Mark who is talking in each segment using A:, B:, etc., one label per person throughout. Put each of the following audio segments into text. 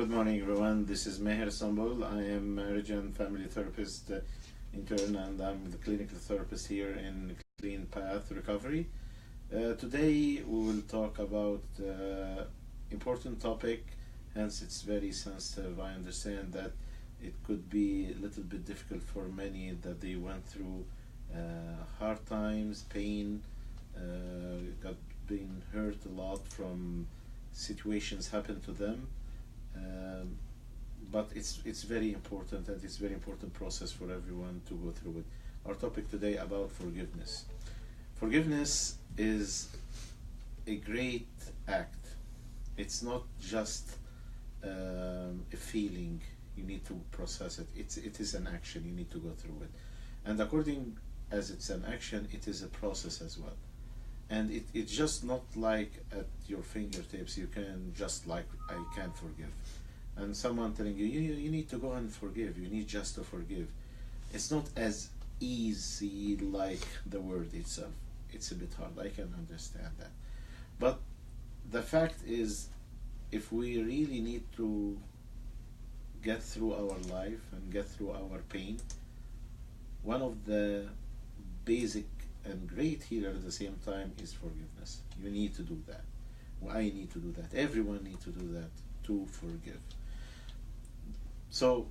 A: Good morning, everyone. This is Maher Sonbol. I am a region family therapist intern, and I'm the clinical therapist here in Clean Path Recovery. Today, we will talk about important topic. Hence, it's very sensitive. I understand that it could be a little bit difficult for many that they went through hard times, pain, got been hurt a lot from situations happen to them. um, but it's very important, and it's very important process for everyone to go through it. Our topic today about forgiveness. Forgiveness is a great act. It's not just a feeling. You need to process it. It is an action. You need to go through it, and according as it's an action, it is a process as well. And it's just not like at your fingertips. You can just like, I can forgive, and someone telling you, you need to go and forgive, you need just to forgive. It's not as easy like the word itself. It's a bit hard, I can understand that. But the fact is, if we really need to get through our life and get through our pain, one of the basic and great healer at the same time is forgiveness. You need to do that. I need to do that. Everyone needs to do that, to forgive. So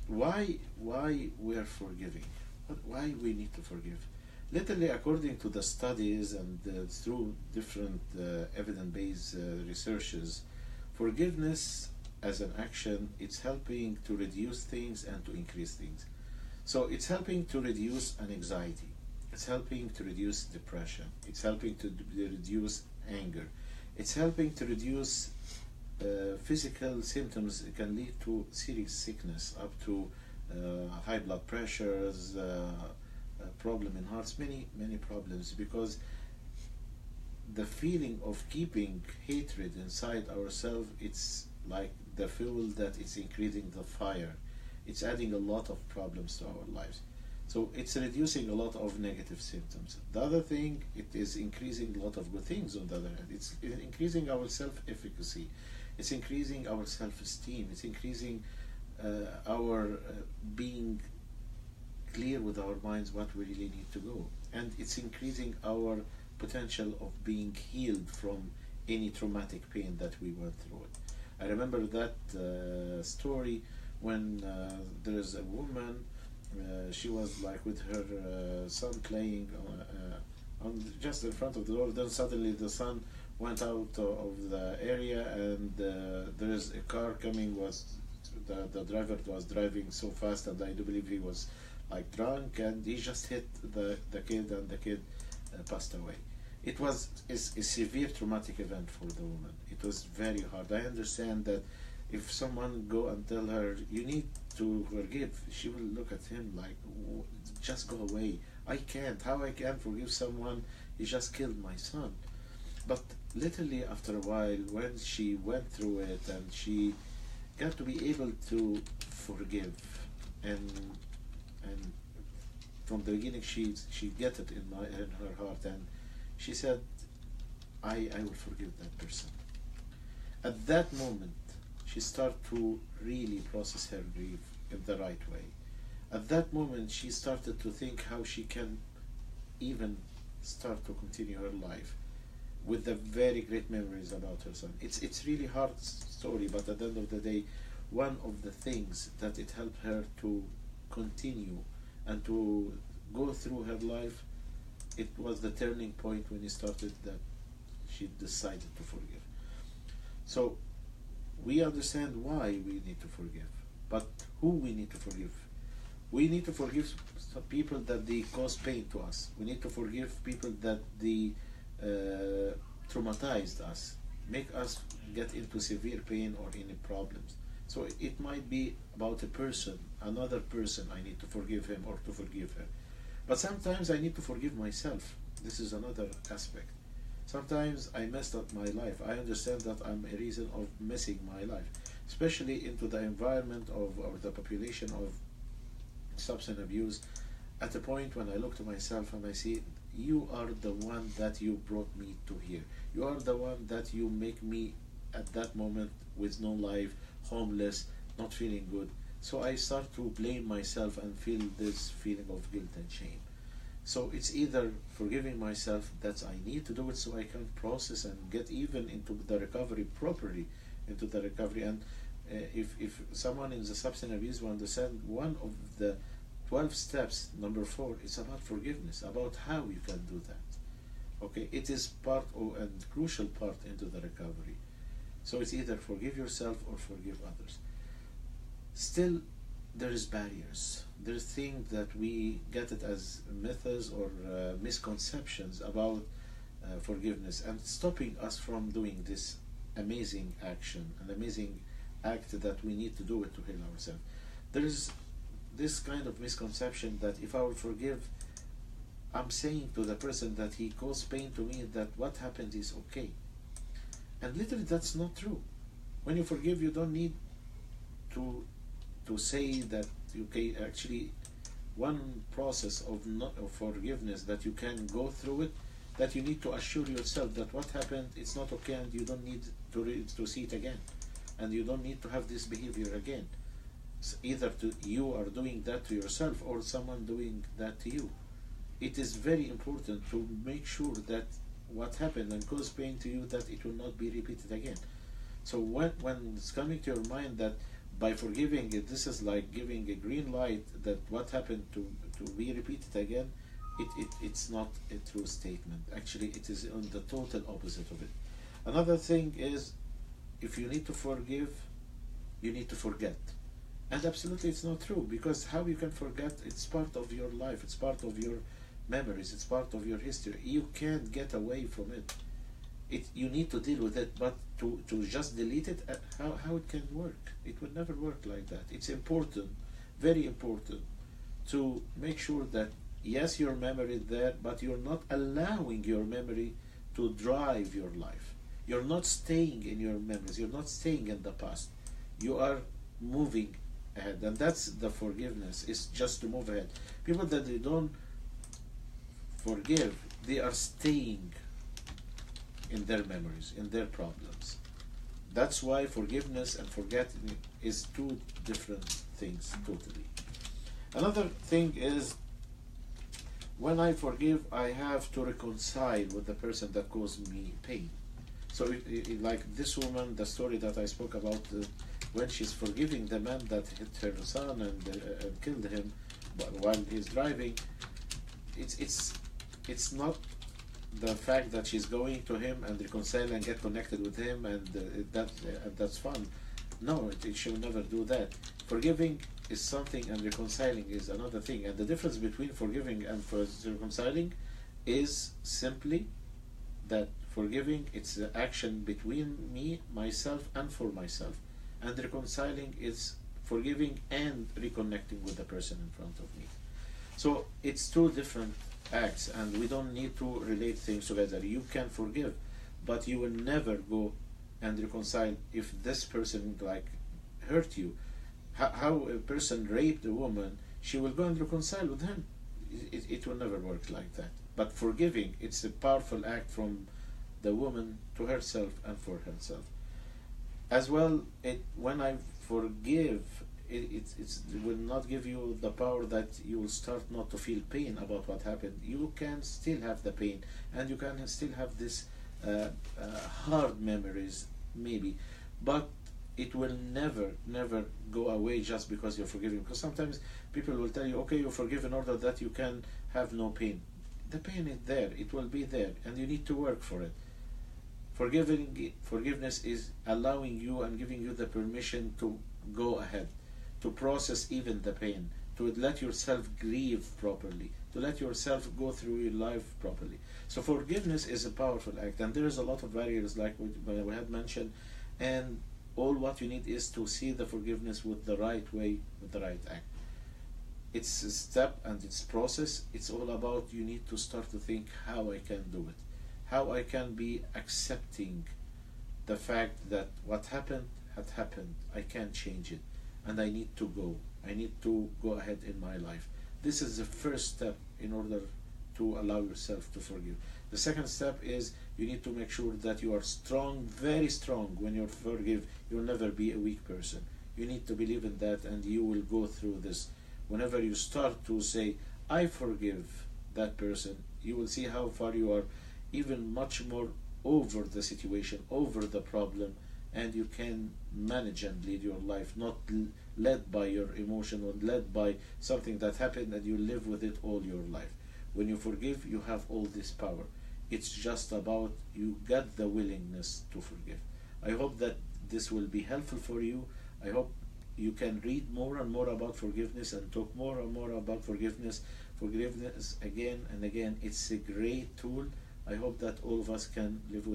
A: why we are forgiving? Why we need to forgive? Literally, according to the studies and through different evidence-based researches, forgiveness as an action, it's helping to reduce things and to increase things. So it's helping to reduce an anxiety. It's helping to reduce depression. It's helping to reduce anger. It's helping to reduce physical symptoms. It can lead to serious sickness, up to high blood pressures, problem in hearts, many problems, because the feeling of keeping hatred inside ourselves, it's like the fuel that is increasing the fire. It's adding a lot of problems to our lives. So it's reducing a lot of negative symptoms. The other thing, it is increasing a lot of good things on the other hand. It's increasing our self-efficacy. It's increasing our self-esteem. It's increasing our being clear with our minds what we really need to go. And it's increasing our potential of being healed from any traumatic pain that we went through it. I remember that story when there is a woman. She was like with her son playing on just in front of the door. Then suddenly the son went out of the area, and there is a car coming. Was the driver was driving so fast, and I do believe he was like drunk, and he just hit the kid, and the kid passed away. It was a severe traumatic event for the woman. It was very hard. I understand that if someone go and tell her you need to forgive, she will look at him like, just go away. I can't. How I can forgive someone? He just killed my son. But literally after a while, when she went through it and she got to be able to forgive, and from the beginning she get it in her heart, and she said, I will forgive that person. At that moment, she started to really process her grief in the right way. At that moment, she started to think how she can even start to continue her life with the very great memories about her son. It's really hard story, but at the end of the day, one of the things that it helped her to continue and to go through her life, it was the turning point when it started that she decided to forgive. So we understand why we need to forgive, but who we need to forgive? We need to forgive some people that they cause pain to us. We need to forgive people that they traumatized us, make us get into severe pain or any problems. So it might be about a person, another person. I need to forgive him or to forgive her. But sometimes I need to forgive myself. This is another aspect. Sometimes I messed up my life. I understand that I'm a reason of messing my life, especially into the environment of, or the population of substance abuse. At a point when I look to myself and I see, you are the one that you brought me to here. You are the one that you make me at that moment with no life, homeless, not feeling good. So I start to blame myself and feel this feeling of guilt and shame. So it's either forgiving myself that I need to do it so I can process and get even into the recovery properly, into the recovery. And if someone in the substance abuse will understand one of the 12 steps, number 4, is about forgiveness, about how you can do that. Okay, it is part of and crucial part into the recovery. So it's either forgive yourself or forgive others. Still, there is barriers. There's things that we get it as myths or misconceptions about forgiveness, and stopping us from doing this amazing action, an amazing act that we need to do it to heal ourselves. There is this kind of misconception that if I will forgive, I'm saying to the person that he caused pain to me that what happened is okay. And literally that's not true. When you forgive, you don't need to say that you can actually, one process of forgiveness that you can go through it, that you need to assure yourself that what happened, it's not okay, and you don't need to see it again, and you don't need to have this behavior again. So either you are doing that to yourself or someone doing that to you. It is very important to make sure that what happened and caused pain to you, that it will not be repeated again. So when it's coming to your mind that by forgiving it, this is like giving a green light that what happened to be repeated again, it's not a true statement. Actually, it is on the total opposite of it. Another thing is, if you need to forgive, you need to forget. And absolutely it's not true, because how you can forget, it's part of your life, it's part of your memories, it's part of your history. You can't get away from it. You need to deal with it, but to just delete it, how it can work? It will never work like that. It's important, very important, to make sure that yes, your memory is there, but you're not allowing your memory to drive your life. You're not staying in your memories, you're not staying in the past. You are moving ahead, and that's the forgiveness, is just to move ahead. People that they don't forgive, they are staying in their memories, in their problems. That's why forgiveness and forgetting is two different things totally. Another thing is, when I forgive, I have to reconcile with the person that caused me pain. So like this woman, the story that I spoke about, when she's forgiving the man that hit her son and killed him while he's driving, it's not the fact that she's going to him and reconcile and get connected with him and that's fun. No, she will never do that. Forgiving is something and reconciling is another thing. And the difference between forgiving and reconciling is simply that forgiving, it's the action between me, myself, and for myself. And reconciling is forgiving and reconnecting with the person in front of me. So it's two different acts, and we don't need to relate things together. You can forgive, but you will never go and reconcile if this person like hurt you. How a person raped a woman, she will go and reconcile with him. It will never work like that. But forgiving, it's a powerful act from the woman to herself and for herself. As well, when I forgive, it will not give you the power that you will start not to feel pain about what happened. You can still have the pain, and you can still have this hard memories, maybe, but it will never go away just because you're forgiving. Because sometimes people will tell you, okay, you forgive in order that you can have no pain. The pain is there, it will be there, and you need to work for it. Forgiveness is allowing you and giving you the permission to go ahead, to process even the pain, to let yourself grieve properly, to let yourself go through your life properly. So forgiveness is a powerful act, and there is a lot of barriers like we had mentioned, and all what you need is to see the forgiveness with the right way, with the right act. It's a step and it's process. It's all about, you need to start to think how I can do it, how I can be accepting the fact that what happened had happened. I can't change it, and I need to go. I need to go ahead in my life. This is the first step in order to allow yourself to forgive. The second step is you need to make sure that you are strong, very strong. When you forgive, you'll never be a weak person. You need to believe in that, and you will go through this. Whenever you start to say, I forgive that person, you will see how far you are, even much more over the situation, over the problem, and you can manage and lead your life, not led by your emotion or led by something that happened and you live with it all your life. When you forgive, you have all this power. It's just about you got the willingness to forgive. I hope that this will be helpful for you. I hope you can read more and more about forgiveness and talk more and more about forgiveness. Forgiveness again and again, it's a great tool. I hope that all of us can live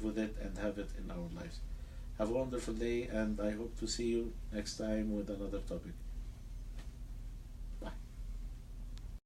A: with it and have it in our lives. Have a wonderful day, and I hope to see you next time with another topic.